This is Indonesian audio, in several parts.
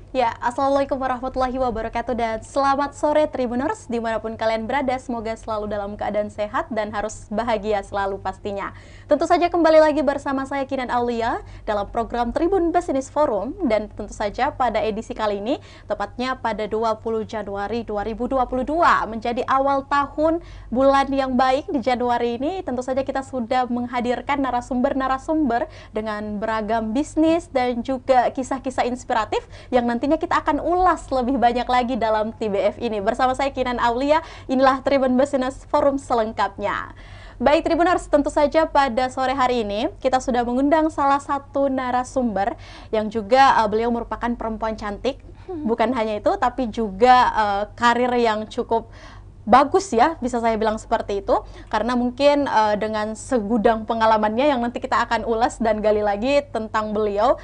Ya, Assalamualaikum warahmatullahi wabarakatuh dan selamat sore Tribuners dimanapun kalian berada, semoga selalu dalam keadaan sehat dan harus bahagia selalu pastinya. Tentu saja kembali lagi bersama saya Kinan Aulia dalam program Tribun Business Forum dan tentu saja pada edisi kali ini, tepatnya pada 20 Januari 2022 menjadi awal tahun bulan yang baik di Januari ini, tentu saja kita sudah menghadirkan narasumber-narasumber dengan beragam bisnis dan juga kisah-kisah inspiratif yang nantinya kita akan ulas lebih banyak lagi dalam TBF ini. Bersama saya Kinan Aulia, inilah Tribun Business Forum selengkapnya. Baik Tribuners, tentu saja pada sore hari ini kita sudah mengundang salah satu narasumber yang juga beliau merupakan perempuan cantik. Bukan hanya itu, tapi juga karir yang cukup bagus ya, bisa saya bilang seperti itu, karena mungkin dengan segudang pengalamannya yang nanti kita akan ulas dan gali lagi tentang beliau.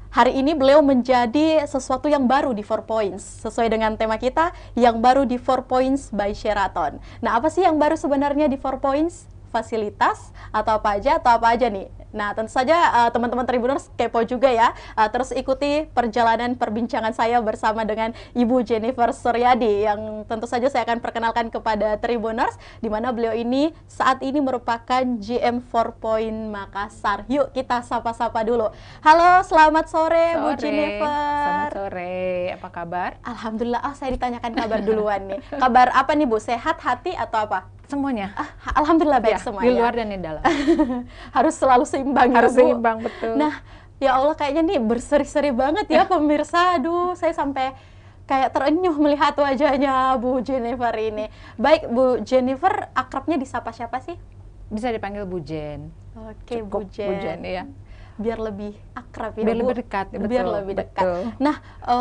Hari ini beliau menjadi sesuatu yang baru di 4Points, sesuai dengan tema kita, yang baru di 4Points by Sheraton. Nah, apa sih yang baru sebenarnya di 4Points? Fasilitas atau apa aja nih? Nah, tentu saja teman-teman Tribuners kepo juga ya. Terus ikuti perjalanan perbincangan saya bersama dengan Ibu Jennifer Suryadi yang tentu saja saya akan perkenalkan kepada Tribuners, di mana beliau ini saat ini merupakan GM 4Point Makassar. Yuk kita sapa-sapa dulu. Halo, selamat sore Bu Jennifer. Selamat sore, apa kabar? Alhamdulillah, saya ditanyakan kabar duluan nih. Kabar apa nih Bu? Sehat hati atau apa? Semuanya. Alhamdulillah baik Ya, semuanya. di luar dan di dalam. Harus selalu seimbang ya, Harus Bu. seimbang, betul. Nah, ya Allah kayaknya nih berseri-seri banget ya pemirsa. Aduh, saya sampai kayak terenyuh melihat wajahnya Bu Jennifer ini. Baik, Bu Jennifer akrabnya disapa siapa sih? Bisa dipanggil Bu Jen. Oke, Cukup Bu Jen. Bu Jen, ya. Biar lebih akrab ya, Biar Bu. lebih dekat, ya, Biar betul, lebih dekat. betul. Nah,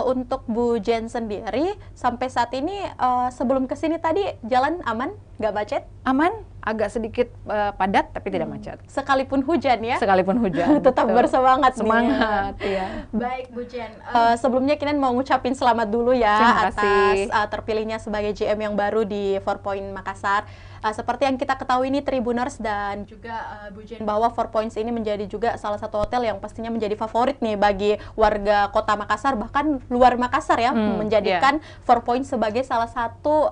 untuk Bu Jen sendiri, sampai saat ini sebelum kesini tadi jalan aman? Nggak macet? Aman, agak sedikit padat tapi tidak macet. Sekalipun hujan ya? Sekalipun hujan. Tetap betul. bersemangat nih. Semangat, ya. Baik Bu Jen, sebelumnya Kinan mau ngucapin selamat dulu ya Terima atas kasih. terpilihnya sebagai GM yang baru di 4Point Makassar. Seperti yang kita ketahui ini Tribuners dan juga Bu Jen, bahwa 4Points ini menjadi juga salah satu hotel yang pastinya menjadi favorit nih bagi warga kota Makassar, bahkan luar Makassar ya, menjadikan 4Points sebagai salah satu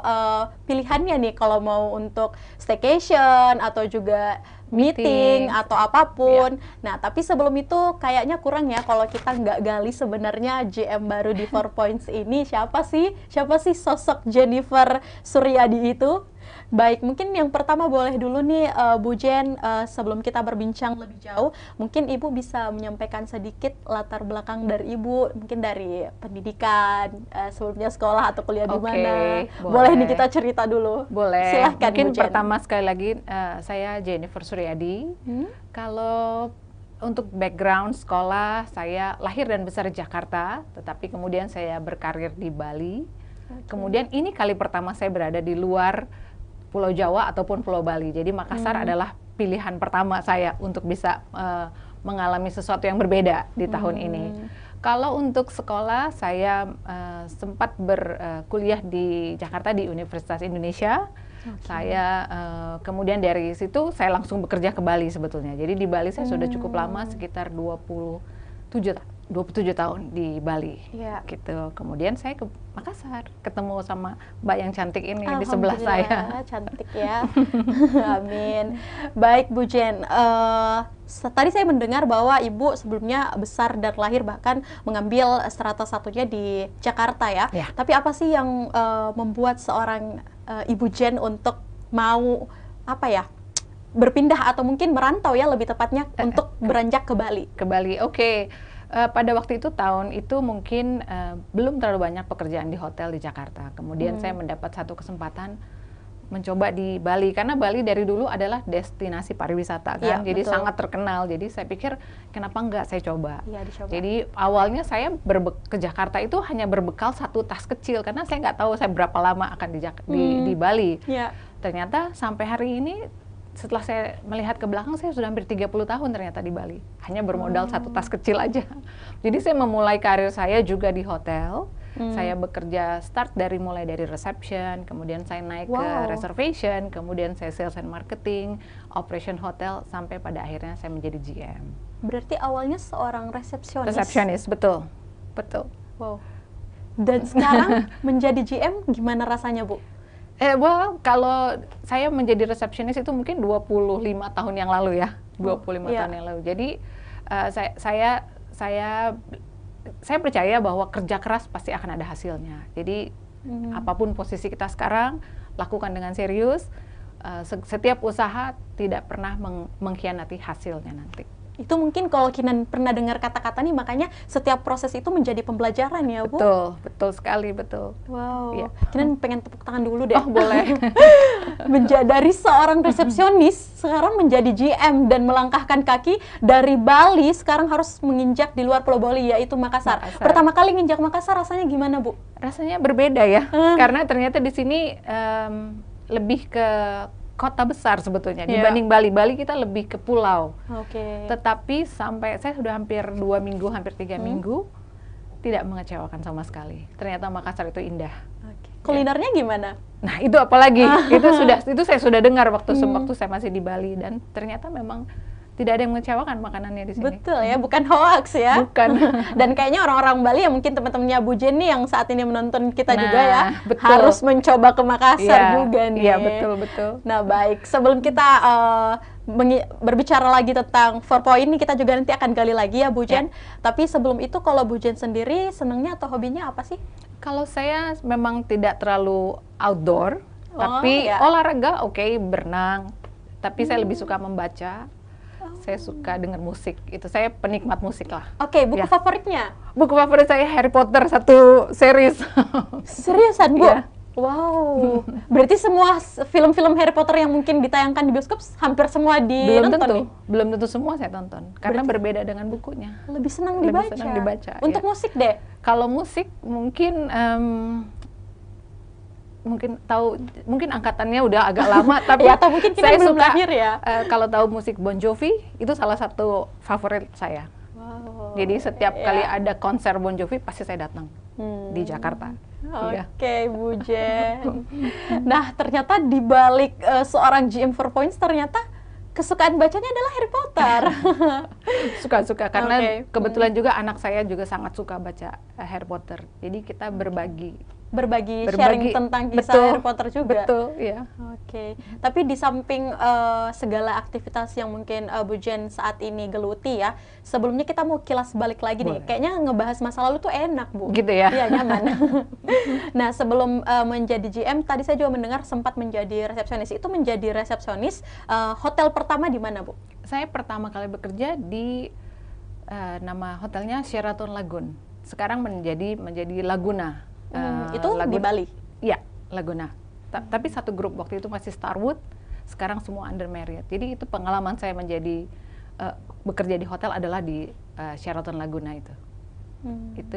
pilihannya nih kalau mau untuk staycation atau juga meeting atau apapun. Nah, tapi sebelum itu kayaknya kurang ya kalau kita nggak gali sebenarnya GM baru di 4Points ini siapa sih? Siapa sih sosok Jennifer Suryadi itu? Baik, mungkin yang pertama boleh dulu nih Bu Jen, sebelum kita berbincang lebih jauh, mungkin Ibu bisa menyampaikan sedikit latar belakang dari Ibu, mungkin dari pendidikan, sebelumnya sekolah atau kuliah di mana. Boleh nih kita cerita dulu. Boleh. Silahkan Mungkin Bu Jen. pertama sekali lagi saya Jennifer Suryadi. Kalau untuk background sekolah, saya lahir dan besar di Jakarta, tetapi kemudian saya berkarir di Bali. Kemudian ini kali pertama saya berada di luar Pulau Jawa ataupun Pulau Bali. Jadi Makassar adalah pilihan pertama saya untuk bisa mengalami sesuatu yang berbeda di tahun ini. Kalau untuk sekolah, saya sempat berkuliah di Jakarta di Universitas Indonesia. Saya kemudian dari situ saya langsung bekerja ke Bali sebetulnya. Jadi di Bali saya sudah cukup lama, sekitar 27 tahun di Bali, gitu. Kemudian saya ke Makassar, ketemu sama Mbak yang cantik ini di sebelah saya. Cantik ya. Amin. Baik Bu Jen, tadi saya mendengar bahwa Ibu sebelumnya besar dan lahir bahkan mengambil strata satunya di Jakarta ya. Tapi apa sih yang membuat seorang Ibu Jen untuk mau berpindah atau mungkin merantau ya lebih tepatnya untuk beranjak ke Bali? Ke Bali, oke. Pada waktu itu tahun itu mungkin belum terlalu banyak pekerjaan di hotel di Jakarta. Kemudian saya mendapat satu kesempatan mencoba di Bali, karena Bali dari dulu adalah destinasi pariwisata kan, jadi sangat terkenal. Jadi saya pikir kenapa enggak saya coba. Jadi awalnya saya ke Jakarta itu hanya berbekal satu tas kecil, karena saya nggak tahu saya berapa lama akan di Bali. Ternyata sampai hari ini, setelah saya melihat ke belakang, saya sudah hampir 30 tahun ternyata di Bali. Hanya bermodal satu tas kecil aja. Jadi saya memulai karir saya juga di hotel. Saya bekerja mulai dari reception, kemudian saya naik ke reservation, kemudian saya sales and marketing, operation hotel, sampai pada akhirnya saya menjadi GM. Berarti awalnya seorang resepsionis? Resepsionis, betul. Betul. Wow. Dan sekarang menjadi GM gimana rasanya, Bu? Well, kalau saya menjadi resepsionis itu mungkin 25 tahun yang lalu ya, 25 iya. tahun yang lalu. Jadi saya percaya bahwa kerja keras pasti akan ada hasilnya. Jadi apapun posisi kita sekarang, lakukan dengan serius. Setiap usaha tidak pernah mengkhianati hasilnya nanti. Itu mungkin kalau Kinan pernah dengar kata-kata nih, makanya setiap proses itu menjadi pembelajaran ya, Bu? Betul sekali, betul. Wow, Iya. Kinan pengen tepuk tangan dulu deh. Oh, boleh. Dari seorang resepsionis, sekarang menjadi GM dan melangkahkan kaki dari Bali, sekarang harus menginjak di luar Pulau Bali, yaitu Makassar. Pertama kali nginjak Makassar, rasanya gimana, Bu? Rasanya berbeda ya, karena ternyata di sini lebih ke kota besar sebetulnya dibanding Bali. Bali kita lebih ke pulau. Tetapi sampai saya sudah hampir 2 minggu, hampir 3 minggu, tidak mengecewakan sama sekali. Ternyata Makassar itu indah. Kulinernya gimana? Nah, itu apalagi itu saya sudah dengar waktu saya masih di Bali, dan ternyata memang tidak ada yang mengecewakan makanannya di sini. Betul ya, bukan hoax ya. Bukan. Dan kayaknya orang-orang Bali yang mungkin teman-temannya Bu Jen nih yang saat ini menonton kita juga ya, harus mencoba ke Makassar juga nih. Iya, betul. Nah, baik. Sebelum kita berbicara lagi tentang 4 point ini, kita juga nanti akan gali lagi ya Bu Jen. Tapi sebelum itu, kalau Bu Jen sendiri senangnya atau hobinya apa sih? Kalau saya memang tidak terlalu outdoor, tapi olahraga berenang. Tapi saya lebih suka membaca. Saya suka dengar musik, itu saya penikmat musik lah. Buku favoritnya? Buku favorit saya Harry Potter, 1 series. Seriusan, Bu? Yeah. Wow, berarti semua film-film Harry Potter yang mungkin ditayangkan di bioskop hampir semua dinonton? Belum tentu semua saya tonton, karena berbeda dengan bukunya. Lebih senang dibaca. Untuk musik deh? Kalau musik mungkin mungkin angkatannya udah agak lama, tapi atau mungkin kita belum lahir ya. Kalau tahu musik Bon Jovi, itu salah satu favorit saya. Wow. Jadi setiap kali ada konser Bon Jovi pasti saya datang di Jakarta. Bu Jen. Nah, ternyata di balik seorang GM 4 Points, ternyata kesukaan bacanya adalah Harry Potter. Suka-suka, karena kebetulan juga anak saya juga sangat suka baca Harry Potter. Jadi kita berbagi sharing tentang kisah Harry Potter juga. Betul, iya. Tapi di samping segala aktivitas yang mungkin Bu Jen saat ini geluti ya, sebelumnya kita mau kilas balik lagi nih. Kayaknya ngebahas masa lalu tuh enak, Bu. Gitu ya? Iya, nyaman. Nah, sebelum menjadi GM, tadi saya juga mendengar sempat menjadi resepsionis. Itu menjadi resepsionis hotel pertama di mana, Bu? Saya pertama kali bekerja di nama hotelnya Sheraton Lagoon. Sekarang menjadi Laguna. Itu di Bali? Iya, Laguna. Tapi satu grup, waktu itu masih Starwood, sekarang semua under Marriott. Jadi itu pengalaman saya menjadi bekerja di hotel adalah di Sheraton Laguna itu. Itu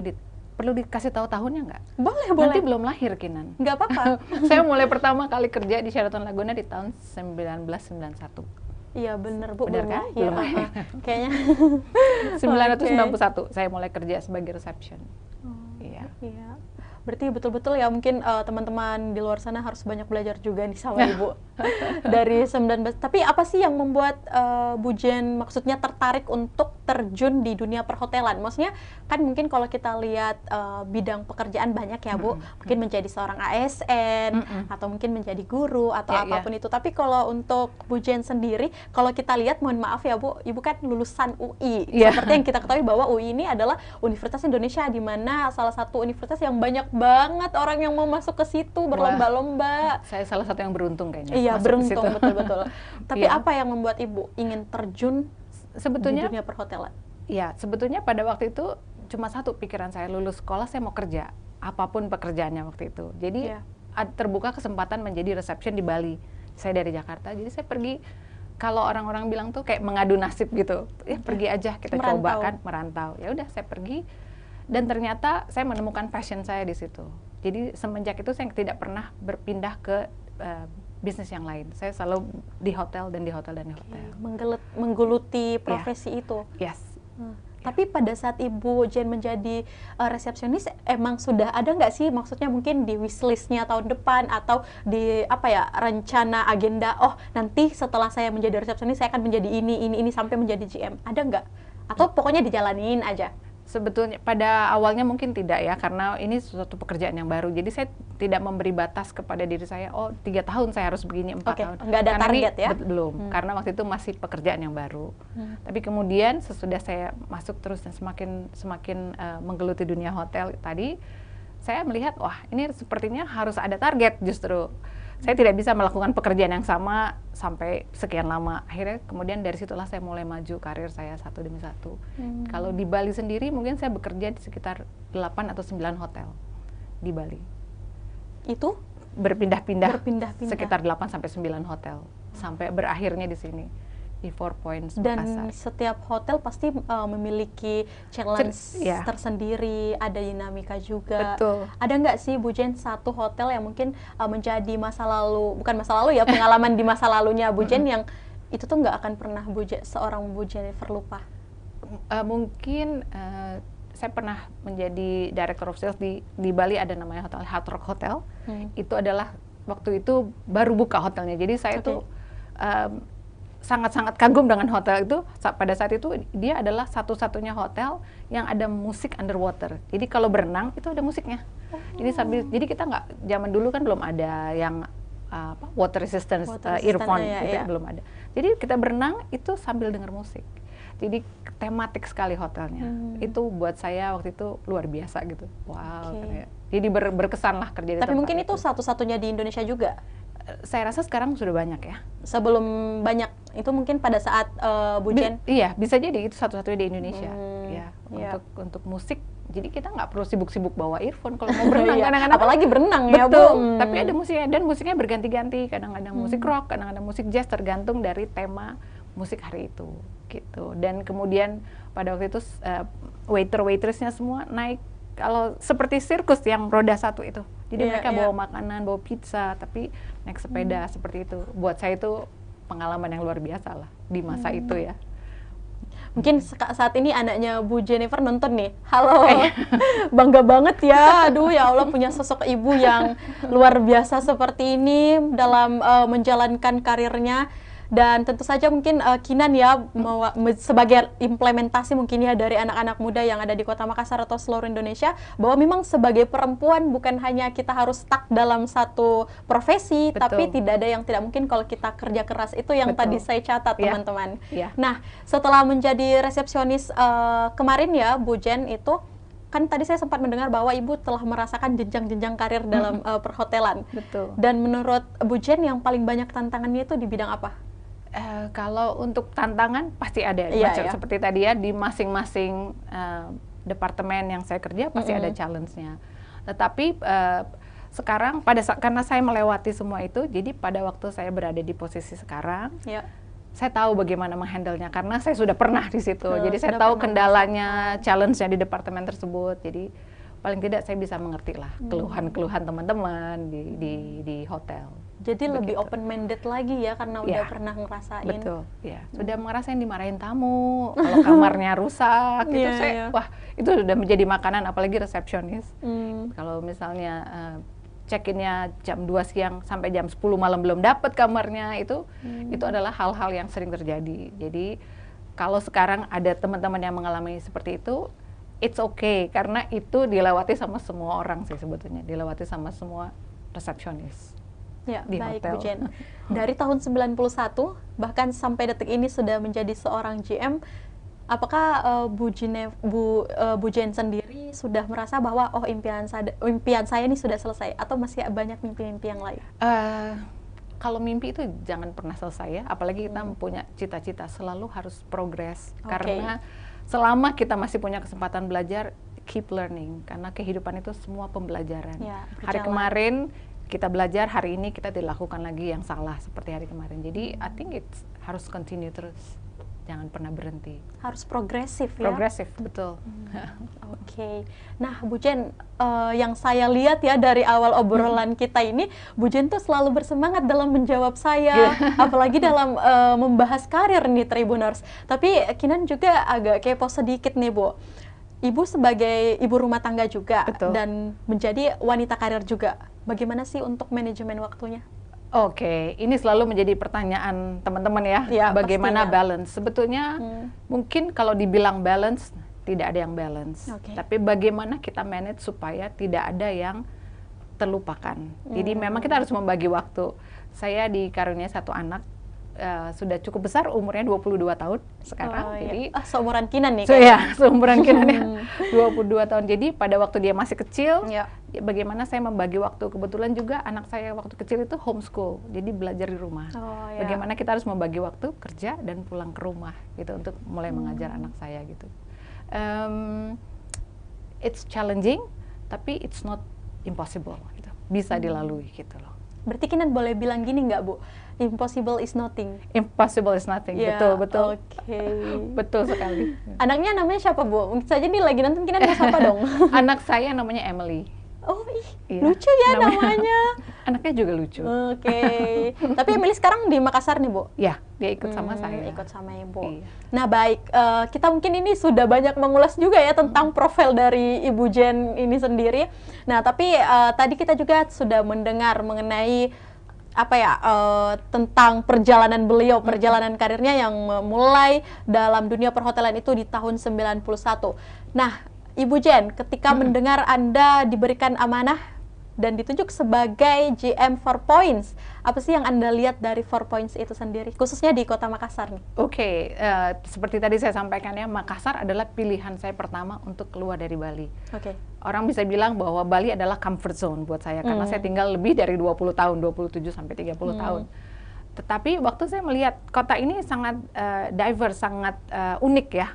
perlu dikasih tahu tahunnya nggak? Boleh. Nanti belum lahir, Kinan. Nggak apa-apa. Saya mulai pertama kali kerja di Sheraton Laguna di tahun 1991. Iya, bener, Bu. Bener kan? Belum lahir. Kayaknya 1991 saya mulai kerja sebagai reception. Iya. Berarti betul-betul ya, mungkin teman-teman di luar sana harus banyak belajar juga nih sama Ibu. Dari 19, tapi apa sih yang membuat Bu Jen maksudnya tertarik untuk terjun di dunia perhotelan? Maksudnya kan mungkin kalau kita lihat bidang pekerjaan banyak ya, Bu. Mungkin menjadi seorang ASN, atau mungkin menjadi guru, atau apapun itu. Tapi kalau untuk Bu Jen sendiri, kalau kita lihat, mohon maaf ya Bu, Ibu kan lulusan UI. Seperti yang kita ketahui bahwa UI ini adalah Universitas Indonesia, di mana salah satu universitas yang banyak banget orang yang mau masuk ke situ, berlomba-lomba. Saya salah satu yang beruntung kayaknya. Iya, beruntung, betul-betul. Tapi apa yang membuat Ibu ingin terjun di dunia perhotelan? Iya, sebetulnya pada waktu itu cuma satu pikiran saya, lulus sekolah saya mau kerja, apapun pekerjaannya waktu itu. Jadi terbuka kesempatan menjadi reception di Bali. Saya dari Jakarta, jadi saya pergi. Kalau orang-orang bilang tuh kayak mengadu nasib gitu, ya pergi aja, kita coba kan, merantau. Ya udah, saya pergi. Dan ternyata saya menemukan passion saya di situ. Jadi semenjak itu saya tidak pernah berpindah ke bisnis yang lain. Saya selalu di hotel dan di hotel dan di hotel. Menggeluti profesi itu. Yes. Tapi pada saat Ibu Jen menjadi resepsionis, emang sudah ada nggak sih, maksudnya mungkin di wishlistnya tahun depan, atau di rencana agenda, nanti setelah saya menjadi resepsionis saya akan menjadi ini sampai menjadi GM. Ada nggak? Atau pokoknya dijalanin aja? Sebetulnya pada awalnya mungkin tidak ya, karena ini suatu pekerjaan yang baru. Jadi saya tidak memberi batas kepada diri saya, oh 3 tahun saya harus begini, 4 tahun. Nggak ada karena target ini, ya? Belum, karena waktu itu masih pekerjaan yang baru. Tapi kemudian sesudah saya masuk terus dan semakin menggeluti dunia hotel tadi, saya melihat, wah ini sepertinya harus ada target justru. Saya tidak bisa melakukan pekerjaan yang sama sampai sekian lama. Akhirnya kemudian dari situlah saya mulai maju karir saya satu demi satu. Kalau di Bali sendiri mungkin saya bekerja di sekitar 8 atau 9 hotel di Bali. Itu Berpindah-pindah berpindah-pindah. sekitar 8 sampai 9 hotel sampai berakhirnya di sini di Four Points Dan Makassar. setiap hotel pasti memiliki challenge Ya. tersendiri, ada dinamika juga. Betul. Ada nggak sih Bu Jen satu hotel yang mungkin menjadi masa lalu, bukan masa lalu ya, pengalaman di masa lalunya Bu Jen yang itu tuh nggak akan pernah seorang Bu Jennifer lupa? Mungkin saya pernah menjadi director of sales di Bali, ada namanya hotel Hard Rock Hotel. Itu adalah waktu itu baru buka hotelnya. Jadi saya tuh sangat-sangat kagum dengan hotel itu. Pada saat itu dia adalah satu-satunya hotel yang ada musik underwater. Jadi kalau berenang itu ada musiknya. Jadi kita nggak, zaman dulu kan belum ada yang water resistance earphone itu belum ada. Jadi kita berenang itu sambil dengar musik. Jadi tematik sekali hotelnya. Itu buat saya waktu itu luar biasa gitu. Wow. Jadi berkesan lah kerja di tempat. Tapi mungkin itu satu-satunya di Indonesia juga. Saya rasa sekarang sudah banyak ya. Sebelum banyak itu mungkin pada saat Bu Jen. Iya, bisa jadi itu satu-satunya di Indonesia. Untuk musik. Jadi kita nggak perlu sibuk-sibuk bawa earphone kalau mau berenang. Kadang-kadang apalagi berenang ya, Bu. Tapi ada musiknya, dan musiknya berganti-ganti. Kadang-kadang musik rock, kadang-kadang musik jazz, tergantung dari tema musik hari itu gitu. Dan kemudian pada waktu itu waitressnya semua naik kalau seperti sirkus yang roda satu itu. Jadi mereka bawa makanan, bawa pizza, tapi naik sepeda seperti itu. Buat saya itu pengalaman yang luar biasa lah di masa itu ya. Mungkin saat ini anaknya Bu Jennifer nonton nih. Halo, bangga banget ya. Aduh ya Allah, punya sosok ibu yang luar biasa seperti ini dalam menjalankan karirnya. Dan tentu saja mungkin Kinan ya sebagai implementasi mungkin ya dari anak-anak muda yang ada di Kota Makassar atau seluruh Indonesia, bahwa memang sebagai perempuan bukan hanya kita harus stuck dalam satu profesi, tapi tidak ada yang tidak mungkin kalau kita kerja keras. Itu yang tadi saya catat teman-teman. Nah, setelah menjadi resepsionis kemarin ya Bu Jen, itu kan tadi saya sempat mendengar bahwa Ibu telah merasakan jenjang-jenjang karir dalam perhotelan. Betul. Dan menurut Bu Jen yang paling banyak tantangannya itu di bidang apa? Kalau untuk tantangan pasti ada, seperti tadi ya, di masing-masing departemen yang saya kerja pasti ada challenge-nya. Tetapi sekarang karena saya melewati semua itu, jadi pada waktu saya berada di posisi sekarang, saya tahu bagaimana menghandle-nya karena saya sudah pernah di situ. Jadi saya tahu kendalanya, challenge-nya di departemen tersebut. Jadi paling tidak saya bisa mengerti lah keluhan-keluhan teman-teman di hotel. Jadi lebih open-minded lagi ya, karena udah pernah ngerasain. Betul, ya. Sudah ngerasain dimarahin tamu, kalau kamarnya rusak, itu wah, itu sudah menjadi makanan, apalagi resepsionis. Kalau misalnya check-innya jam 2 siang sampai jam 10 malam belum dapat kamarnya, itu adalah hal-hal yang sering terjadi. Jadi kalau sekarang ada teman-teman yang mengalami seperti itu, it's okay, karena itu dilewati sama semua orang sih sebetulnya, dilewati sama semua resepsionis. Ya, di baik hotel. Bu Jen. Dari tahun 91 bahkan sampai detik ini sudah menjadi seorang GM. Apakah Bu Jen sendiri sudah merasa bahwa impian saya ini sudah selesai, atau masih banyak mimpi-mimpi yang lain? Kalau mimpi itu jangan pernah selesai ya, apalagi kita punya cita-cita, selalu harus progres. Karena selama kita masih punya kesempatan belajar, keep learning, karena kehidupan itu semua pembelajaran. Hari kemarin kita belajar, hari ini kita dilakukan lagi yang salah seperti hari kemarin. Jadi I think it's harus continue terus, jangan pernah berhenti. Harus progresif ya? Progresif, betul. Oke. Nah Bu Jen, yang saya lihat ya dari awal obrolan kita ini, Bu Jen tuh selalu bersemangat dalam menjawab saya, apalagi dalam membahas karir nih Tribuners. Tapi Kinan juga agak kepo sedikit nih Bu. Ibu sebagai ibu rumah tangga juga, dan menjadi wanita karir juga. Bagaimana sih untuk manajemen waktunya? Oke, ini selalu menjadi pertanyaan teman-teman ya, bagaimana pastinya balance. Sebetulnya mungkin kalau dibilang balance, tidak ada yang balance. Oke. Tapi bagaimana kita manage supaya tidak ada yang terlupakan. Jadi memang kita harus membagi waktu. Saya dikaruniai satu anak, sudah cukup besar, umurnya 22 tahun sekarang. Jadi seumuran Kinan nih. Seumuran Kinan ya. 22 tahun. Jadi pada waktu dia masih kecil, bagaimana saya membagi waktu. Kebetulan juga anak saya waktu kecil itu homeschool, jadi belajar di rumah. Bagaimana kita harus membagi waktu kerja dan pulang ke rumah gitu untuk mulai mengajar anak saya gitu. It's challenging, tapi it's not impossible gitu. Bisa dilalui gitu loh. Berarti Kinan boleh bilang gini nggak, Bu? Impossible is nothing. Impossible is nothing, betul. Oke. Betul sekali. Anaknya namanya siapa, Bu? Mungkin saja nih lagi nonton, Kinan mau sapa dong. Anak saya namanya Emily. Oh, lucu ya namanya. Anaknya juga lucu. Oke. Tapi Emily sekarang di Makassar nih, Bu? Ya, dia ikut sama saya. Ikut sama Ibu. Iya. Nah, baik. Kita mungkin ini sudah banyak mengulas juga ya tentang profil dari Ibu Jen ini sendiri. Nah, tapi tadi kita juga sudah mendengar mengenai tentang perjalanan beliau, perjalanan karirnya yang mulai dalam dunia perhotelan itu di tahun 91. Nah, Ibu Jen, ketika mendengar Anda diberikan amanah dan ditunjuk sebagai GM 4 Points, apa sih yang Anda lihat dari 4 Points itu sendiri, khususnya di Kota Makassar nih? Oke, seperti tadi saya sampaikan ya, Makassar adalah pilihan saya pertama untuk keluar dari Bali. Orang bisa bilang bahwa Bali adalah comfort zone buat saya, karena saya tinggal lebih dari 20 tahun, 27 sampai 30 tahun. Tetapi waktu saya melihat kota ini sangat diverse, sangat unik ya.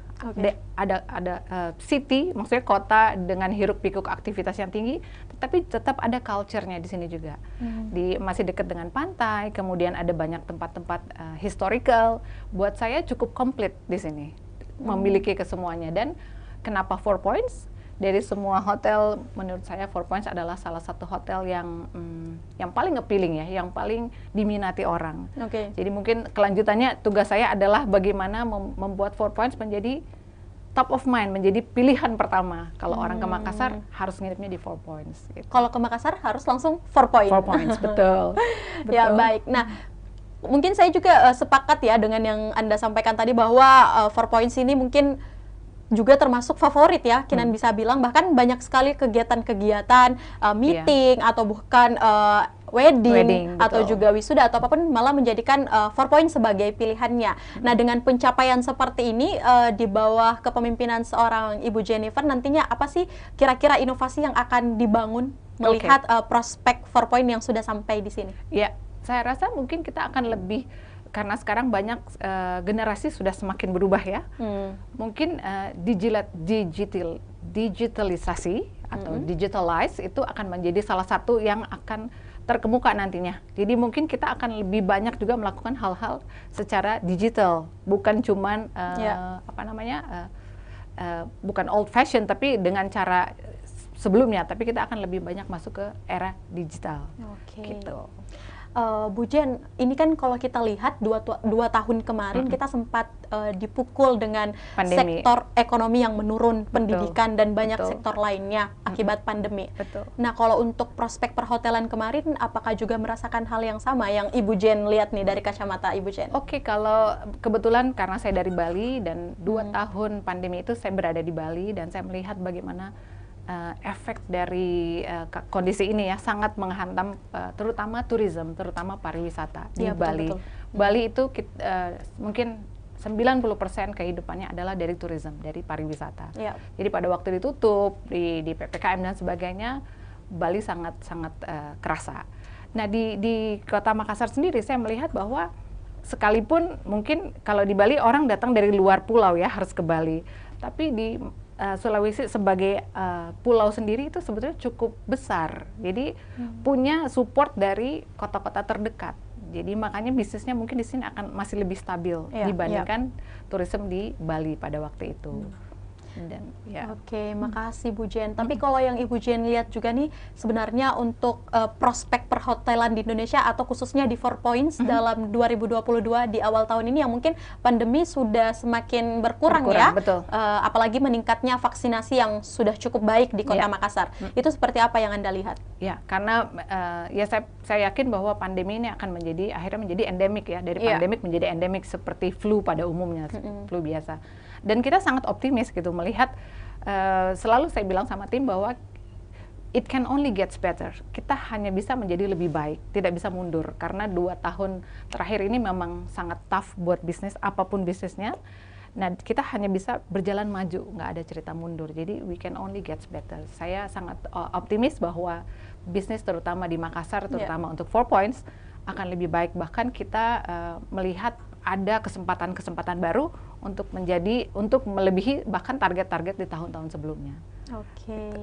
Ada city, maksudnya kota dengan hiruk pikuk aktivitas yang tinggi, tetapi tetap ada culture-nya di sini juga. Masih dekat dengan pantai, kemudian ada banyak tempat-tempat historical. Buat saya cukup komplit di sini, memiliki kesemuanya. Dan kenapa 4 Points? Dari semua hotel, menurut saya 4 Points adalah salah satu hotel yang paling appealing ya, yang paling diminati orang. Jadi mungkin kelanjutannya tugas saya adalah bagaimana membuat 4 Points menjadi top of mind, menjadi pilihan pertama. Kalau orang ke Makassar harus nginepnya di 4 Points. Gitu. Kalau ke Makassar harus langsung 4 Points. 4 Points, betul. Ya, baik. Nah, mungkin saya juga sepakat ya dengan yang Anda sampaikan tadi bahwa 4 Points ini mungkin juga termasuk favorit ya, Kinan bisa bilang, bahkan banyak sekali kegiatan-kegiatan, meeting atau bukan wedding atau juga wisuda atau apapun, malah menjadikan 4 Points sebagai pilihannya. Nah, dengan pencapaian seperti ini di bawah kepemimpinan seorang Ibu Jennifer, nantinya apa sih kira-kira inovasi yang akan dibangun melihat prospek 4 Points yang sudah sampai di sini? Ya, saya rasa mungkin kita akan lebih, karena sekarang banyak generasi sudah semakin berubah ya. Mungkin digitalisasi atau digitalize itu akan menjadi salah satu yang akan terkemuka nantinya. Jadi mungkin kita akan lebih banyak juga melakukan hal-hal secara digital, bukan cuman bukan old fashion, tapi dengan cara sebelumnya. Tapi kita akan lebih banyak masuk ke era digital. Gitu. Bu Jen, ini kan kalau kita lihat dua tahun kemarin kita sempat dipukul dengan pandemi, sektor ekonomi yang menurun, pendidikan dan banyak sektor lainnya akibat pandemi. Nah, kalau untuk prospek perhotelan kemarin, apakah juga merasakan hal yang sama yang Ibu Jen lihat nih dari kacamata Ibu Jen? Kalau kebetulan karena saya dari Bali dan 2 tahun pandemi itu saya berada di Bali dan saya melihat bagaimana efek dari kondisi ini ya sangat menghantam terutama turisme, terutama pariwisata di Bali. Bali itu mungkin 90% kehidupannya adalah dari turisme, dari pariwisata. Jadi pada waktu ditutup di PPKM dan sebagainya, Bali sangat kerasa. Nah, di Kota Makassar sendiri saya melihat bahwa sekalipun mungkin kalau di Bali orang datang dari luar pulau ya harus ke Bali, tapi di Sulawesi sebagai pulau sendiri itu sebetulnya cukup besar, jadi punya support dari kota-kota terdekat. Jadi makanya bisnisnya mungkin di sini akan masih lebih stabil dibandingkan turisme di Bali pada waktu itu. Oke, makasih Bu Jen. Tapi kalau yang Ibu Jen lihat juga nih, sebenarnya untuk prospek perhotelan di Indonesia atau khususnya di 4 Points dalam 2022 di awal tahun ini yang mungkin pandemi sudah semakin berkurang ya. Apalagi meningkatnya vaksinasi yang sudah cukup baik di Kota Makassar. Itu seperti apa yang Anda lihat? Ya, karena saya yakin bahwa pandemi ini akan akhirnya menjadi endemik ya. Dari pandemik menjadi endemik seperti flu pada umumnya, flu biasa. Dan kita sangat optimis gitu melihat, selalu saya bilang sama tim bahwa it can only gets better. Kita hanya bisa menjadi lebih baik, tidak bisa mundur. Karena 2 tahun terakhir ini memang sangat tough buat bisnis, apapun bisnisnya. Nah, kita hanya bisa berjalan maju, nggak ada cerita mundur. Jadi we can only gets better. Saya sangat optimis bahwa bisnis terutama di Makassar, terutama untuk 4 Points, akan lebih baik. Bahkan kita melihat ada kesempatan-kesempatan baru untuk melebihi bahkan target-target di tahun-tahun sebelumnya. Oke.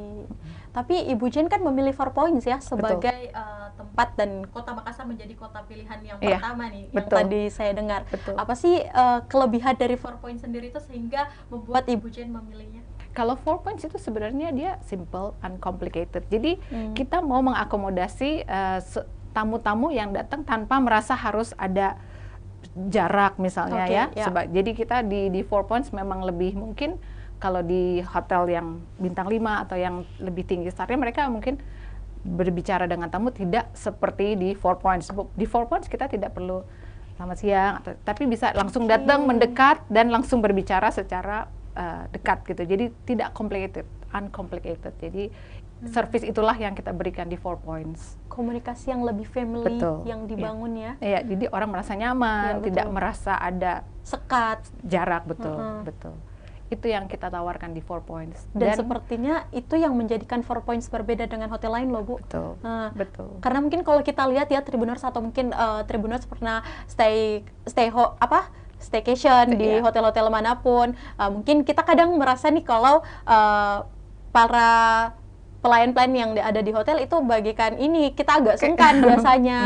Tapi Ibu Jen kan memilih 4 Points ya sebagai tempat dan kota Makassar menjadi kota pilihan yang pertama nih yang tadi saya dengar. Apa sih kelebihan dari 4 Points sendiri itu sehingga membuat Ibu Jen memilihnya? Kalau 4 Points itu sebenarnya dia simple, uncomplicated. Jadi kita mau mengakomodasi tamu-tamu yang datang tanpa merasa harus ada jarak misalnya Jadi kita di 4 Points memang lebih mungkin. Kalau di hotel yang bintang 5 atau yang lebih tinggi startnya, mereka mungkin berbicara dengan tamu tidak seperti di 4 Points. Di 4 Points kita tidak perlu selamat siang, tapi bisa langsung datang, mendekat, dan langsung berbicara secara dekat gitu. Jadi tidak complicated, uncomplicated. Jadi service itulah yang kita berikan di 4 Points. Komunikasi yang lebih family yang dibangun ya. Iya, jadi orang merasa nyaman, tidak merasa ada sekat, jarak, betul. Itu yang kita tawarkan di 4 Points. Dan sepertinya itu yang menjadikan 4 Points berbeda dengan hotel lain loh, Bu. Betul. Karena mungkin kalau kita lihat ya Tribuners atau mungkin Tribuners pernah staycation di hotel-hotel manapun, mungkin kita kadang merasa nih kalau para pelayan-pelayan yang ada di hotel itu bagikan ini kita agak sungkan biasanya.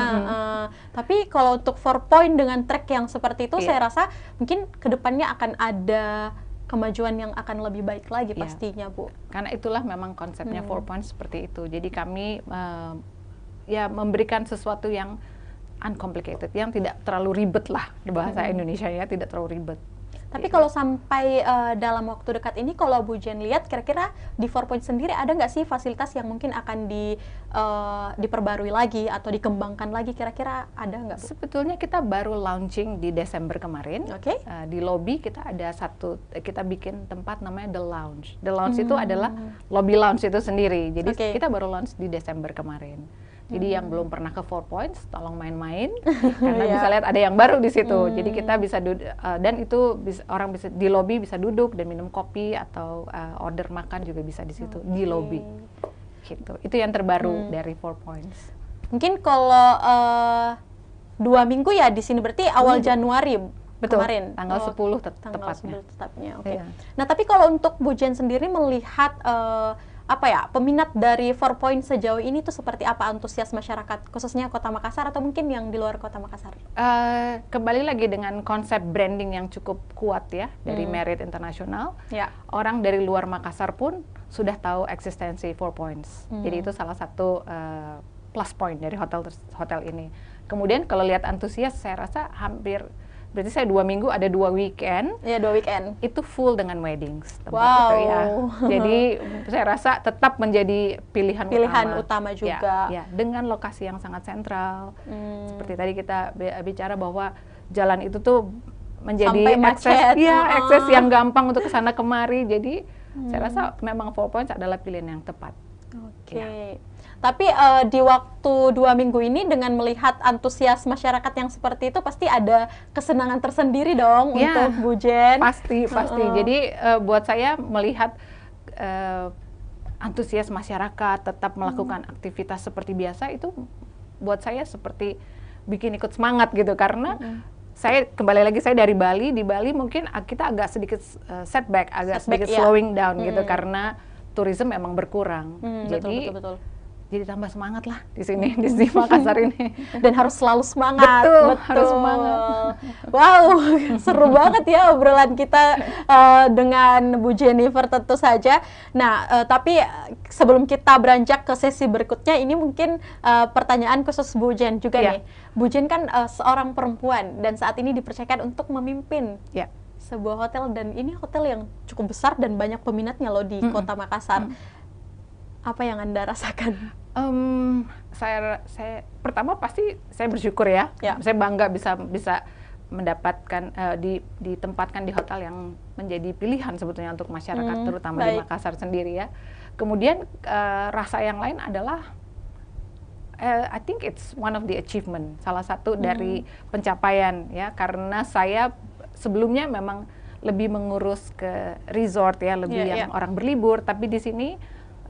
Tapi kalau untuk 4 Point dengan track yang seperti itu, saya rasa mungkin kedepannya akan ada kemajuan yang akan lebih baik lagi pastinya, Bu. Karena itulah memang konsepnya 4 Points seperti itu. Jadi kami memberikan sesuatu yang uncomplicated, yang tidak terlalu ribet lah di bahasa Indonesia ya, tidak terlalu ribet. Tapi kalau sampai dalam waktu dekat ini, kalau Bu Jen lihat, kira-kira di 4 Points sendiri ada nggak sih fasilitas yang mungkin akan diperbarui lagi atau dikembangkan lagi? Kira-kira ada nggak, Bu? Sebetulnya kita baru launching di Desember kemarin. Di lobby kita ada kita bikin tempat namanya The Lounge. The Lounge itu adalah lobby lounge itu sendiri. Jadi kita baru launch di Desember kemarin. Jadi yang belum pernah ke 4 Points, tolong main-main, karena bisa lihat ada yang baru di situ. Jadi kita bisa dan itu orang bisa di lobby bisa duduk dan minum kopi atau order makan juga bisa di situ di lobby. Gitu. Itu yang terbaru dari 4 Points. Mungkin kalau 2 minggu ya di sini berarti awal Januari. Kemarin tanggal 10 tepatnya. Nah, tapi kalau untuk Bu Jen sendiri melihat peminat dari 4 Points sejauh ini tuh seperti apa antusias masyarakat, khususnya Kota Makassar atau mungkin yang di luar Kota Makassar? Kembali lagi dengan konsep branding yang cukup kuat ya dari Marriott International. Orang dari luar Makassar pun sudah tahu eksistensi 4 Points. Jadi itu salah satu plus point dari hotel ini. Kemudian kalau lihat antusias, saya rasa berarti saya 2 minggu ada 2 weekend. Iya, 2 weekend. Itu full dengan weddings tempat itu ya. Jadi saya rasa tetap menjadi pilihan utama juga. Ya, dengan lokasi yang sangat sentral. Seperti tadi kita bicara bahwa jalan itu tuh menjadi akses yang gampang untuk kesana kemari. Jadi saya rasa memang 4 Points adalah pilihan yang tepat. Tapi di waktu 2 minggu ini dengan melihat antusias masyarakat yang seperti itu pasti ada kesenangan tersendiri dong untuk Bu Jen. Pasti. Jadi buat saya melihat antusias masyarakat tetap melakukan aktivitas seperti biasa itu buat saya seperti bikin ikut semangat gitu karena saya kembali lagi saya dari Bali. Di Bali mungkin kita agak sedikit setback sedikit slowing down gitu karena tourism memang berkurang. Betul. Jadi tambah semangat lah di sini di Makassar ini. Dan harus selalu semangat. Betul. Harus semangat. Wow, seru banget ya obrolan kita dengan Bu Jennifer tentu saja. Nah, tapi sebelum kita beranjak ke sesi berikutnya, ini mungkin pertanyaan khusus Bu Jen juga nih. Bu Jen kan seorang perempuan dan saat ini dipercayakan untuk memimpin sebuah hotel, dan ini hotel yang cukup besar dan banyak peminatnya loh di Kota Makassar. Apa yang Anda rasakan? Saya pertama pasti saya bersyukur ya. Saya bangga bisa mendapatkan ditempatkan di hotel yang menjadi pilihan sebetulnya untuk masyarakat terutama di Makassar sendiri ya. Kemudian rasa yang lain adalah I think it's one of the achievement, salah satu dari pencapaian ya, karena saya sebelumnya memang lebih mengurus ke resort ya, lebih yang orang berlibur, tapi di sini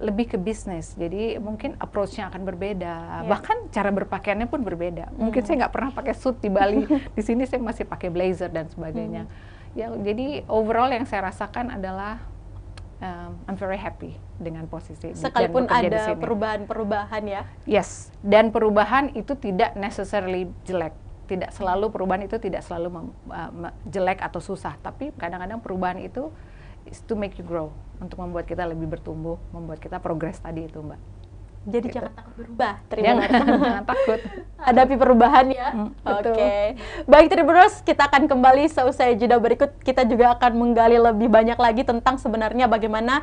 lebih ke bisnis, jadi mungkin approach-nya akan berbeda, bahkan cara berpakaiannya pun berbeda. Mungkin saya nggak pernah pakai suit di Bali, di sini saya masih pakai blazer dan sebagainya. Ya, jadi overall yang saya rasakan adalah I'm very happy dengan posisi sekalipun ada perubahan-perubahan ya. Yes, dan perubahan itu tidak necessarily jelek. Tidak selalu perubahan itu tidak selalu jelek atau susah, tapi kadang-kadang perubahan itu is to make you grow, untuk membuat kita lebih bertumbuh, membuat kita progres tadi itu, Mbak. Jadi jangan takut berubah, jangan takut. Hadapi perubahan ya. Oke. Baik Tribuners, kita akan kembali seusai jeda berikut. Kita juga akan menggali lebih banyak lagi tentang sebenarnya bagaimana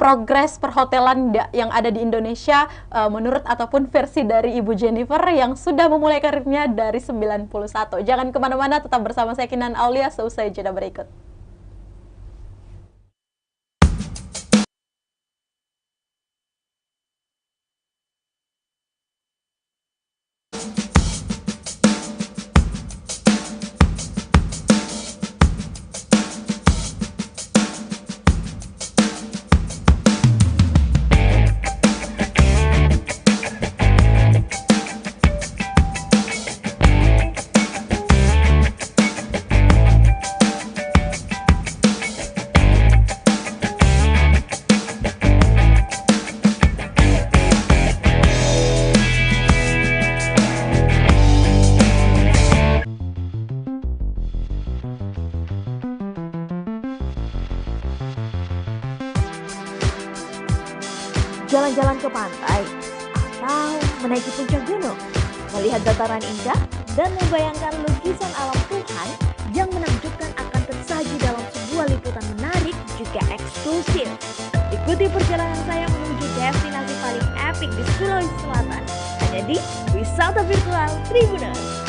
progres perhotelan yang ada di Indonesia menurut ataupun versi dari Ibu Jennifer yang sudah memulai karirnya dari 91. Jangan kemana-mana, tetap bersama saya Kinan Aulia seusai jeda berikut. Jalan-jalan ke pantai, atau menaiki puncak gunung, melihat dataran indah, dan membayangkan lukisan alam Tuhan yang menakjubkan akan tersaji dalam sebuah liputan menarik juga eksklusif. Ikuti perjalanan saya menuju destinasi paling epik di Sulawesi Selatan, hanya di Wisata Virtual Tribuners.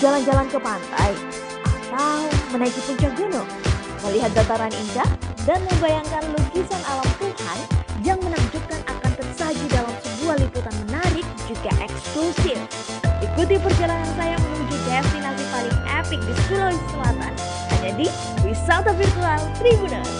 Jalan-jalan ke pantai, atau menaiki puncak gunung, melihat dataran indah, dan membayangkan lukisan alam Tuhan yang menakjubkan akan tersaji dalam sebuah liputan menarik juga eksklusif. Ikuti perjalanan saya menuju destinasi paling epik di Sulawesi Selatan, hanya di Wisata Virtual Tribuners.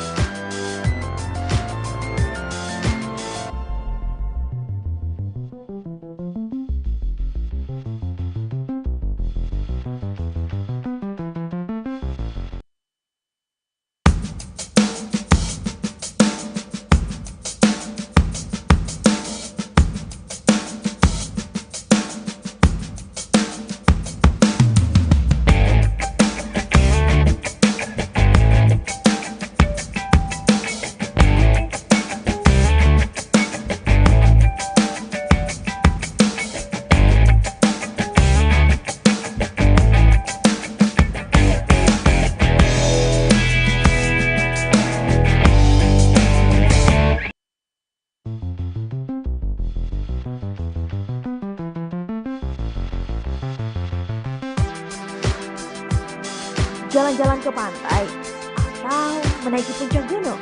Jalan-jalan ke pantai, atau menaiki puncak gunung,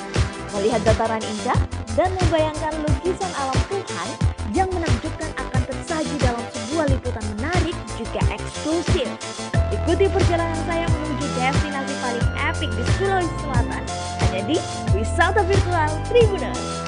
melihat dataran indah, dan membayangkan lukisan alam Tuhan yang menakjubkan akan tersaji dalam sebuah liputan menarik juga eksklusif. Ikuti perjalanan saya menuju destinasi paling epik di Sulawesi Selatan, hanya di Wisata Virtual Tribuners.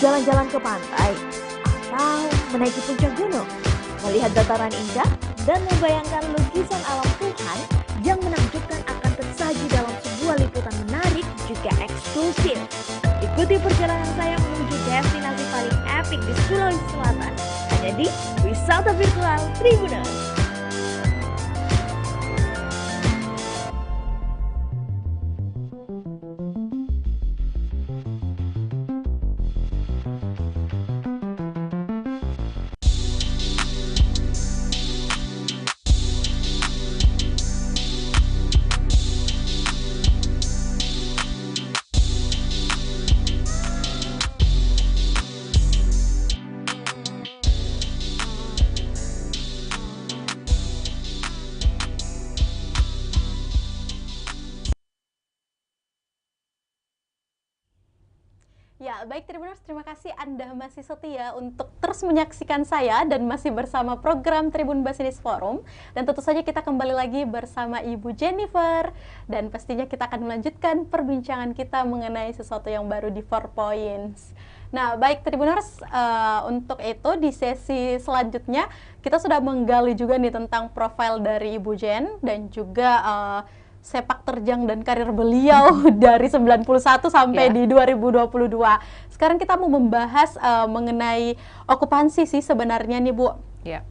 Jalan-jalan ke pantai, atau menaiki puncak gunung, melihat dataran indah, dan membayangkan lukisan alam Tuhan yang menakjubkan akan tersaji dalam sebuah liputan menarik juga eksklusif. Ikuti perjalanan saya menuju destinasi paling epik di Sulawesi Selatan, hanya di Wisata Virtual Tribuners. Ya, baik Tribuners, terima kasih Anda masih setia untuk terus menyaksikan saya dan masih bersama program Tribun Business Forum. Dan tentu saja kita kembali lagi bersama Ibu Jennifer. Dan pastinya kita akan melanjutkan perbincangan kita mengenai sesuatu yang baru di 4 Points. Nah, baik Tribuners, untuk itu di sesi selanjutnya kita sudah menggali juga nih tentang profil dari Ibu Jen dan juga sepak terjang dan karir beliau dari 91 sampai di 2022. Sekarang kita mau membahas mengenai okupansi sih sebenarnya nih Bu. Ya.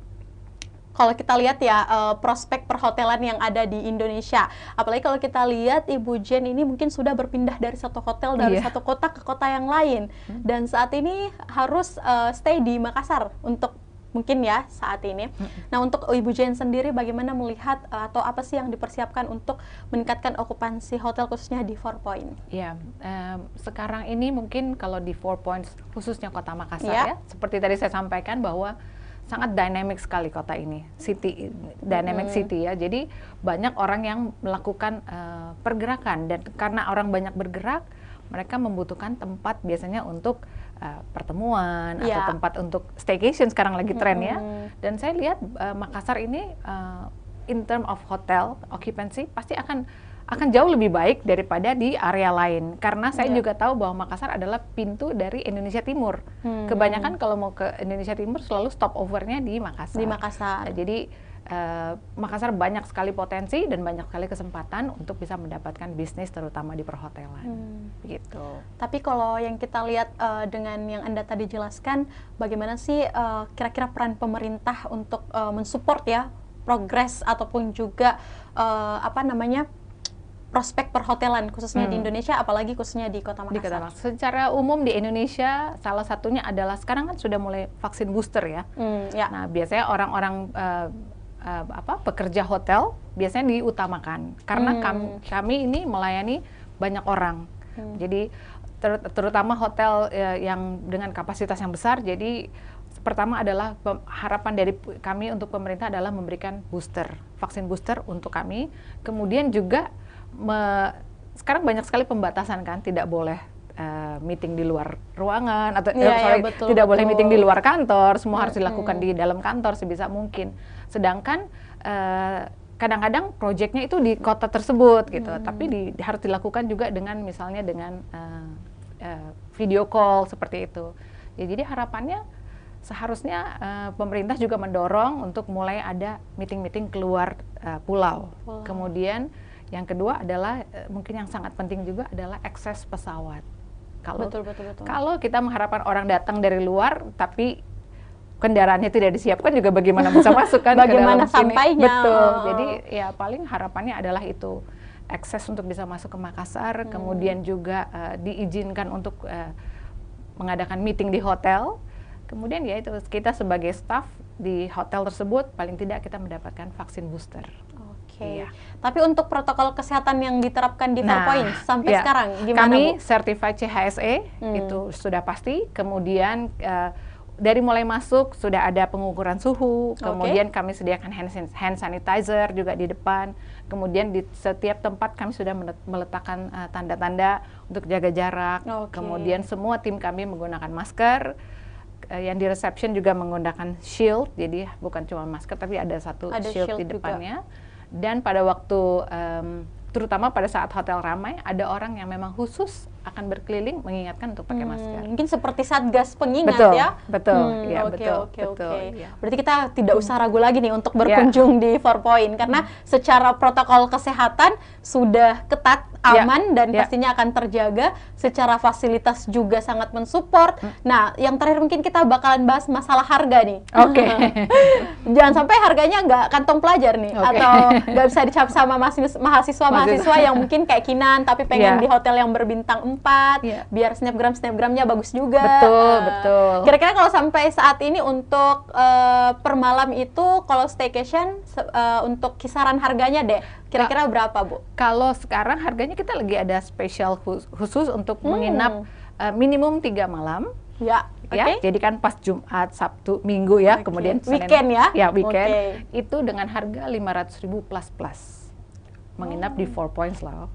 Kalau kita lihat ya prospek perhotelan yang ada di Indonesia. Apalagi kalau kita lihat Ibu Jen ini mungkin sudah berpindah dari satu hotel dari satu kota ke kota yang lain. Dan saat ini harus stay di Makassar untuk mungkin ya saat ini. Nah, untuk Ibu Jen sendiri bagaimana melihat atau apa sih yang dipersiapkan untuk meningkatkan okupansi hotel khususnya di 4 Point? Ya, sekarang ini mungkin kalau di 4 Points khususnya Kota Makassar ya, seperti tadi saya sampaikan bahwa sangat dynamic sekali kota ini, dynamic city ya. Jadi banyak orang yang melakukan pergerakan dan karena orang banyak bergerak, mereka membutuhkan tempat biasanya untuk pertemuan atau tempat untuk staycation sekarang lagi tren ya. Dan saya lihat Makassar ini in term of hotel occupancy pasti akan jauh lebih baik daripada di area lain. Karena saya juga tahu bahwa Makassar adalah pintu dari Indonesia Timur. Kebanyakan kalau mau ke Indonesia Timur selalu stopovernya di Makassar. Di Makassar. Nah, jadi Makassar banyak sekali potensi dan banyak sekali kesempatan untuk bisa mendapatkan bisnis terutama di perhotelan. Begitu. Tapi kalau yang kita lihat dengan yang Anda tadi jelaskan, bagaimana sih kira-kira peran pemerintah untuk mensupport ya progres ataupun juga prospek perhotelan khususnya di Indonesia, apalagi khususnya di Kota Makassar. Di Kota Makassar. Secara umum di Indonesia salah satunya adalah sekarang kan sudah mulai vaksin booster ya. Nah, biasanya orang-orang pekerja hotel biasanya diutamakan karena kami ini melayani banyak orang. Jadi terutama hotel yang dengan kapasitas yang besar. Jadi pertama adalah harapan dari kami untuk pemerintah adalah memberikan vaksin booster untuk kami. Kemudian juga sekarang banyak sekali pembatasan kan, tidak boleh meeting di luar ruangan atau tidak boleh meeting di luar kantor, semua harus dilakukan di dalam kantor sebisa mungkin. Sedangkan kadang-kadang proyeknya itu di kota tersebut gitu, tapi harus dilakukan juga dengan misalnya dengan video call seperti itu. Ya, jadi harapannya seharusnya pemerintah juga mendorong untuk mulai ada meeting-meeting keluar pulau. Kemudian Yang kedua adalah mungkin yang sangat penting juga adalah akses pesawat. Betul. Kalau kita mengharapkan orang datang dari luar, tapi kendaraannya tidak disiapkan juga bagaimana bisa masuk kan bagaimana ke dalam sini. sampainya. Betul. Jadi ya paling harapannya adalah itu, akses untuk bisa masuk ke Makassar, kemudian juga diizinkan untuk mengadakan meeting di hotel. Kemudian ya itu kita sebagai staff di hotel tersebut paling tidak kita mendapatkan vaksin booster. Iya. Tapi untuk protokol kesehatan yang diterapkan di 4 Points sampai sekarang gimana, kami Bu? certified CHSE itu sudah pasti. Kemudian dari mulai masuk sudah ada pengukuran suhu. Kemudian kami sediakan hand sanitizer juga di depan. Kemudian di setiap tempat kami sudah meletakkan tanda-tanda untuk jaga jarak. Kemudian semua tim kami menggunakan masker. Yang di reception juga menggunakan shield. Jadi bukan cuma masker tapi ada shield di depannya. Dan pada waktu, terutama pada saat hotel ramai, ada orang yang memang khusus akan berkeliling mengingatkan untuk pakai masker. Mungkin seperti satgas pengingat ya? Betul, ya, Oke. ya. Berarti kita tidak usah ragu lagi nih untuk berkunjung di 4 Point, karena secara protokol kesehatan sudah ketat, aman, dan pastinya akan terjaga. Secara fasilitas juga sangat mensupport. Nah, yang terakhir mungkin kita bakalan bahas masalah harga nih. Jangan sampai harganya nggak kantong pelajar nih, atau nggak bisa dicap sama mahasiswa yang mungkin kayak Kinan, tapi pengen di hotel yang berbintang 4, biar snapgramnya bagus juga. Betul. Kira-kira kalau sampai saat ini untuk per malam itu, kalau staycation untuk kisaran harganya deh, kira-kira berapa, Bu? Kalau sekarang harganya kita lagi ada spesial khusus untuk menginap minimum 3 malam. Ya. Jadi kan pas Jumat, Sabtu, Minggu ya, kemudian weekend Senin, weekend. Itu dengan harga 500.000 plus. Menginap di 4 Points lah.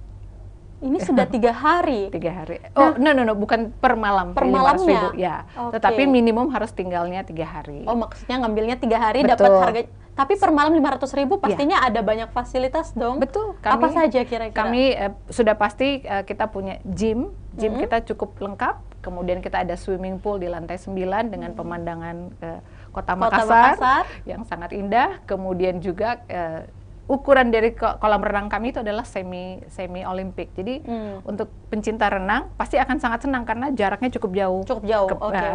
Ini sudah 3 hari. 3 hari. Oh, no, bukan per malam. Per malamnya. Ya. Tetapi minimum harus tinggalnya 3 hari. Oh, maksudnya ngambilnya 3 hari dapat harga. Tapi per malam 500.000 pastinya ada banyak fasilitas dong. Betul. Apa saja kira-kira? Kami sudah pasti kita punya gym kita cukup lengkap. Kemudian kita ada swimming pool di lantai 9 dengan pemandangan Kota Makassar yang sangat indah. Kemudian juga ukuran dari kolam renang kami itu adalah semi olimpik. Jadi untuk pencinta renang pasti akan sangat senang karena jaraknya cukup jauh.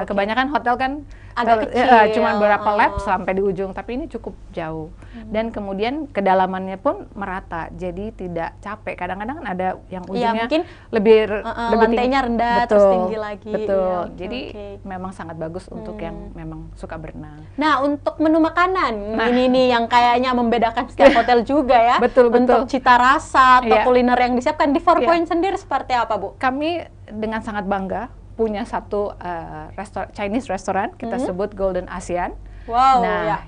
Kebanyakan hotel kan agak kecil, cuma beberapa lap sampai di ujung, tapi ini cukup jauh. Dan kemudian kedalamannya pun merata, jadi tidak capek. Kadang-kadang kan ada yang ujungnya mungkin lebih lantainya rendah terus tinggi lagi. Jadi memang sangat bagus untuk yang memang suka berenang. Nah, untuk menu makanan ini nih yang kayaknya membedakan setiap hotel juga ya. Betul. Untuk cita rasa atau kuliner yang disiapkan di 4 Point sendiri seperti apa, Bu? Kami dengan sangat bangga punya satu Chinese restaurant, kita sebut Golden ASEAN.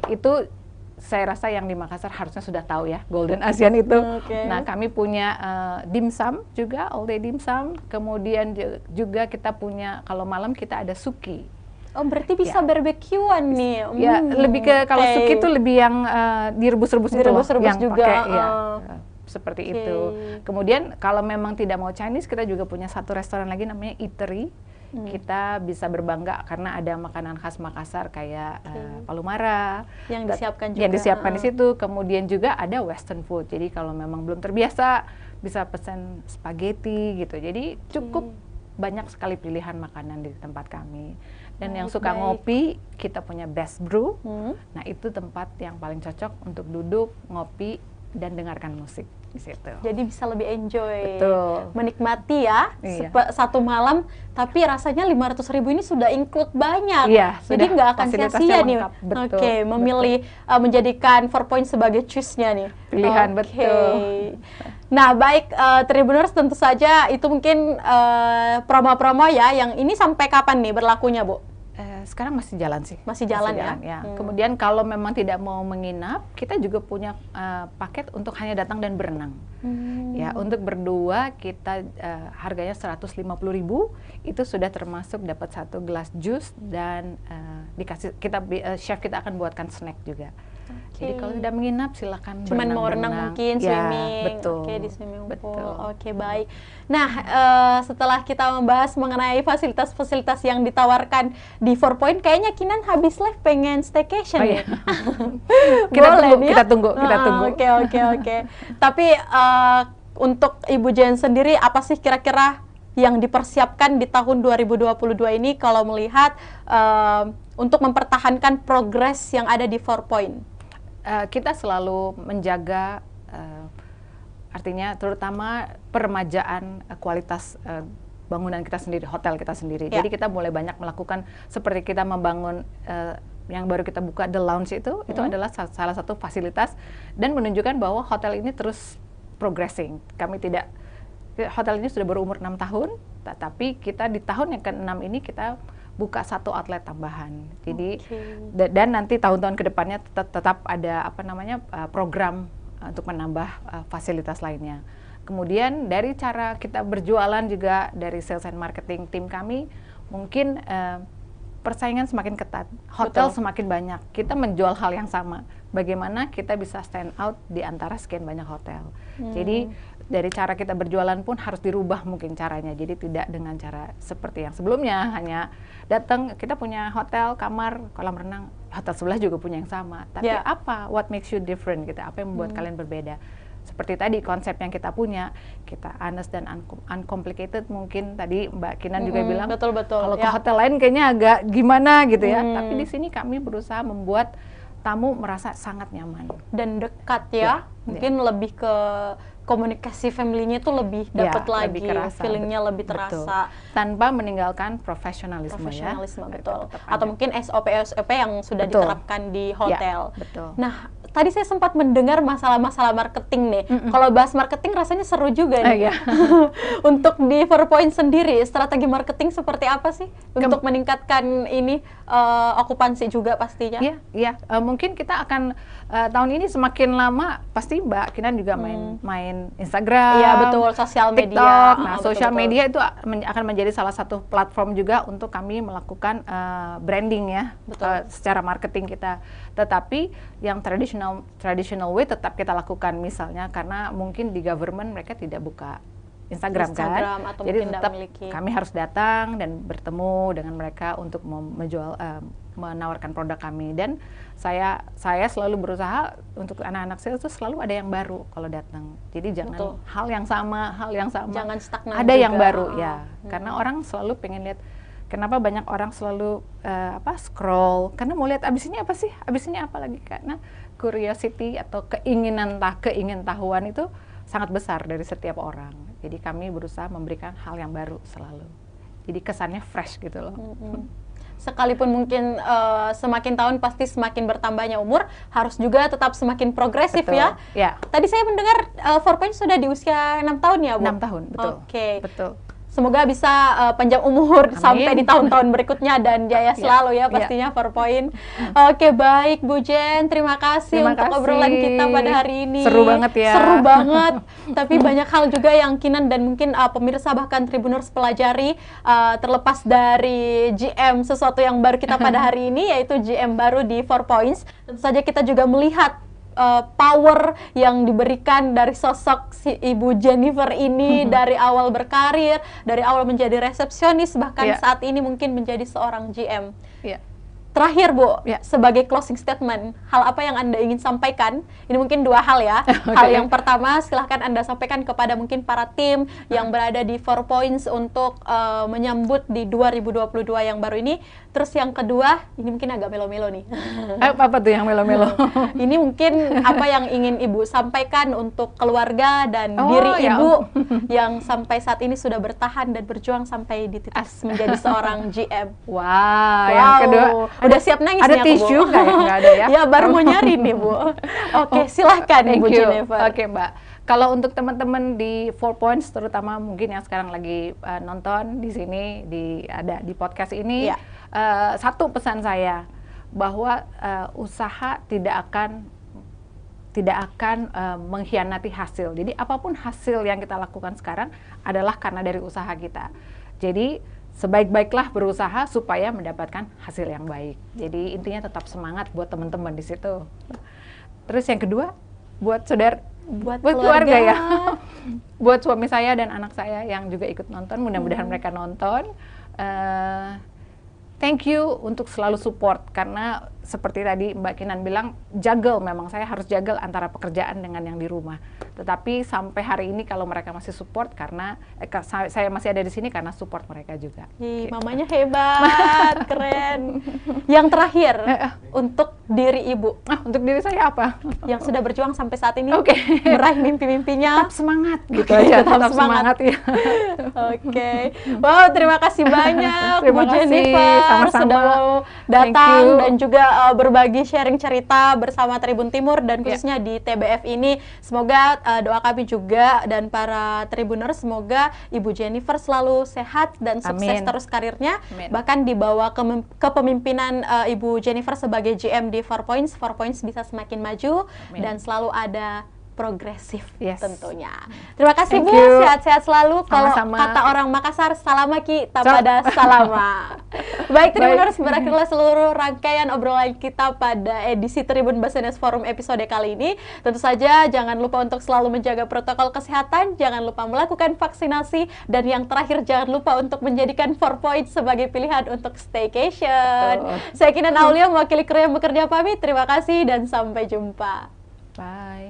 Itu saya rasa yang di Makassar harusnya sudah tahu ya, Golden ASEAN itu. Nah, kami punya dimsum juga, all day dimsum. Kemudian juga kita punya, kalau malam kita ada suki. Oh, berarti bisa barbekyuan nih. Ya, lebih ke kalau suki itu lebih yang direbus-rebus itu yang juga. Seperti itu. Kemudian kalau memang tidak mau Chinese, kita juga punya satu restoran lagi namanya Eatery. Kita bisa berbangga karena ada makanan khas Makassar kayak palu mara yang disiapkan juga. Yang disiapkan di situ. Kemudian juga ada Western food. Jadi kalau memang belum terbiasa bisa pesan spaghetti gitu. Jadi cukup banyak sekali pilihan makanan di tempat kami. Dan yang suka ngopi, kita punya Best Brew. Nah, itu tempat yang paling cocok untuk duduk, ngopi, dan dengarkan musik di situ. Jadi bisa lebih enjoy, menikmati ya satu malam. Tapi rasanya 500.000 ini sudah include banyak. Jadi nggak akan sia-sia nih. Memilih menjadikan 4 Point sebagai choice-nya nih. Pilihan, betul. Nah, baik Tribuners, tentu saja itu mungkin promo-promo ya. Yang ini sampai kapan nih berlakunya, Bu? Sekarang masih jalan sih. Masih jalan ya. Kemudian kalau memang tidak mau menginap, kita juga punya paket untuk hanya datang dan berenang. Ya, untuk berdua kita harganya 150.000, itu sudah termasuk dapat 1 gelas jus dan dikasih chef kita akan buatkan snack juga. Jadi kalau tidak menginap silakan cuman mau renang mungkin, swimming. Di swimming pool. Baik. Nah, setelah kita membahas mengenai fasilitas-fasilitas yang ditawarkan di 4 Point, kayaknya Kinan habis live pengen staycation ya. Kita tunggu. Oke. Tapi untuk Ibu Jen sendiri, apa sih kira-kira yang dipersiapkan di tahun 2022 ini kalau melihat untuk mempertahankan progres yang ada di 4 Point? Kita selalu menjaga, artinya terutama peremajaan kualitas bangunan kita sendiri, hotel kita sendiri. Ya. Jadi kita mulai banyak melakukan seperti kita membangun yang baru kita buka The Lounge itu adalah salah satu fasilitas dan menunjukkan bahwa hotel ini terus progressing. Hotel ini sudah berumur 6 tahun, tapi kita di tahun yang ke-6 ini kita buka 1 outlet tambahan. Jadi dan nanti tahun-tahun kedepannya tetap ada program untuk menambah fasilitas lainnya. Kemudian dari cara kita berjualan juga dari sales and marketing tim kami, mungkin persaingan semakin ketat, hotel semakin banyak, kita menjual hal yang sama. Bagaimana kita bisa stand out di antara sekian banyak hotel. Jadi dari cara kita berjualan pun harus dirubah mungkin caranya. Jadi tidak dengan cara seperti yang sebelumnya, hanya datang, kita punya hotel, kamar, kolam renang, hotel sebelah juga punya yang sama. Tapi apa, what makes you different gitu, apa yang membuat kalian berbeda. Seperti tadi konsep yang kita punya, kita honest dan uncomplicated, mungkin tadi Mbak Kinan juga bilang, kalau ke hotel lain kayaknya agak gimana gitu ya, tapi di sini kami berusaha membuat tamu merasa sangat nyaman dan dekat ya, mungkin lebih ke komunikasi family-nya itu lebih dapat lagi, feeling-nya lebih terasa. Tanpa meninggalkan profesionalisme ya. Betul. Atau mungkin SOP yang sudah diterapkan di hotel. Betul. Nah, tadi saya sempat mendengar masalah-masalah marketing nih. Kalau bahas marketing rasanya seru juga nih. Untuk di 4 Point sendiri, strategi marketing seperti apa sih untuk meningkatkan ini okupansi juga pastinya? Iya. Mungkin kita akan tahun ini semakin lama pasti Mbak Kinan juga main Instagram, iya betul, sosial media, TikTok. Nah, sosial media itu akan menjadi salah satu platform juga untuk kami melakukan branding ya, secara marketing kita. Tetapi yang traditional way tetap kita lakukan, misalnya karena mungkin di government mereka tidak buka Instagram kan, atau jadi tetap kami harus datang dan bertemu dengan mereka untuk menawarkan produk kami. Dan saya selalu berusaha untuk anak-anak sales itu selalu ada yang baru kalau datang. Jadi jangan hal yang sama, jangan stagnan. Ada juga yang baru ya, karena orang selalu pengen lihat. Kenapa banyak orang selalu scroll? Karena mau lihat abis ini apa sih? Abis ini apa lagi? Karena curiosity atau keingintahuan itu sangat besar dari setiap orang. Jadi kami berusaha memberikan hal yang baru selalu. Jadi kesannya fresh gitu loh. Sekalipun mungkin semakin tahun pasti semakin bertambahnya umur, harus juga tetap semakin progresif ya. Tadi saya mendengar 4 Point sudah di usia 6 tahun ya Bu? 6 tahun, betul. Betul. Semoga bisa panjang umur sampai di tahun-tahun berikutnya dan jaya selalu ya pastinya 4 Point. Oke, baik Bu Jen, terima kasih untuk obrolan kita pada hari ini. Seru banget ya. Seru banget. Tapi banyak hal juga yang Kinan dan mungkin pemirsa bahkan Tribuners pelajari, terlepas dari GM sesuatu yang baru kita pada hari ini, yaitu GM baru di 4 Points. Tentu saja kita juga melihat power yang diberikan dari sosok si Ibu Jennifer ini dari awal berkarir, dari awal menjadi resepsionis, bahkan saat ini mungkin menjadi seorang GM. Terakhir Bu, sebagai closing statement, hal apa yang Anda ingin sampaikan? Ini mungkin 2 hal ya. Hal yang pertama, silahkan Anda sampaikan kepada mungkin para tim yang berada di 4 Points untuk menyambut di 2022 yang baru ini. Terus yang kedua, ini mungkin agak melo-melo nih. Apa tuh yang melo-melo? Ini mungkin apa yang ingin Ibu sampaikan untuk keluarga dan diri Ibu yang sampai saat ini sudah bertahan dan berjuang sampai di titik menjadi seorang GM. Yang kedua, udah siap nangis ada nih tisu Bu? nggak ada ya? Ya baru mau nyari nih Bu. Oke, silahkan Ibu Jennifer. Oke Mbak, kalau untuk teman-teman di 4 Points, terutama mungkin yang sekarang lagi nonton di sini, ada di podcast ini, satu pesan saya, bahwa usaha tidak akan mengkhianati hasil. Jadi apapun hasil yang kita lakukan sekarang adalah karena dari usaha kita. Jadi sebaik-baiklah berusaha supaya mendapatkan hasil yang baik. Jadi intinya tetap semangat buat teman-teman di situ. Terus yang kedua, buat keluarga ya. Buat suami saya dan anak saya yang juga ikut nonton, mudah-mudahan mereka nonton. Thank you untuk selalu support, karena seperti tadi Mbak Kinan bilang, juggle, memang saya harus juggle antara pekerjaan dengan yang di rumah. Tetapi sampai hari ini kalau mereka masih support karena saya masih ada di sini karena support mereka juga. Ih, Gitu. mamanya hebat, keren. Yang terakhir untuk diri ibu Untuk diri saya apa? yang sudah berjuang sampai saat ini Oke. meraih mimpi-mimpinya. Tetap semangat gitu Oke, aja, tetap tetap semangat ya. Oke, wow, terima kasih banyak Terima Bu kasih, Jennifer sama-sama. sudah mau Thank datang you. dan juga berbagi sharing cerita bersama Tribun Timur dan khususnya di TBF ini. Semoga doa kami juga dan para Tribuners, semoga Ibu Jennifer selalu sehat dan sukses Amin. terus karirnya. Amin. Bahkan dibawa kepemimpinan Ibu Jennifer sebagai GM di 4Points bisa semakin maju Amin. dan selalu ada progresif Yes. tentunya. Terima kasih Thank Bu, you. sehat-sehat selalu. Kalau Sama-sama. kata orang Makassar, salamaki tapada salama. Baik, Tribuners, berakhirlah seluruh rangkaian obrolan kita pada edisi Tribun Basarnas Forum episode kali ini. Tentu saja jangan lupa untuk selalu menjaga protokol kesehatan, jangan lupa melakukan vaksinasi, dan yang terakhir jangan lupa untuk menjadikan 4Points sebagai pilihan untuk staycation. Saya Kinan Aulia, mewakili kru yang bekerja pamit. Terima kasih dan sampai jumpa. Bye.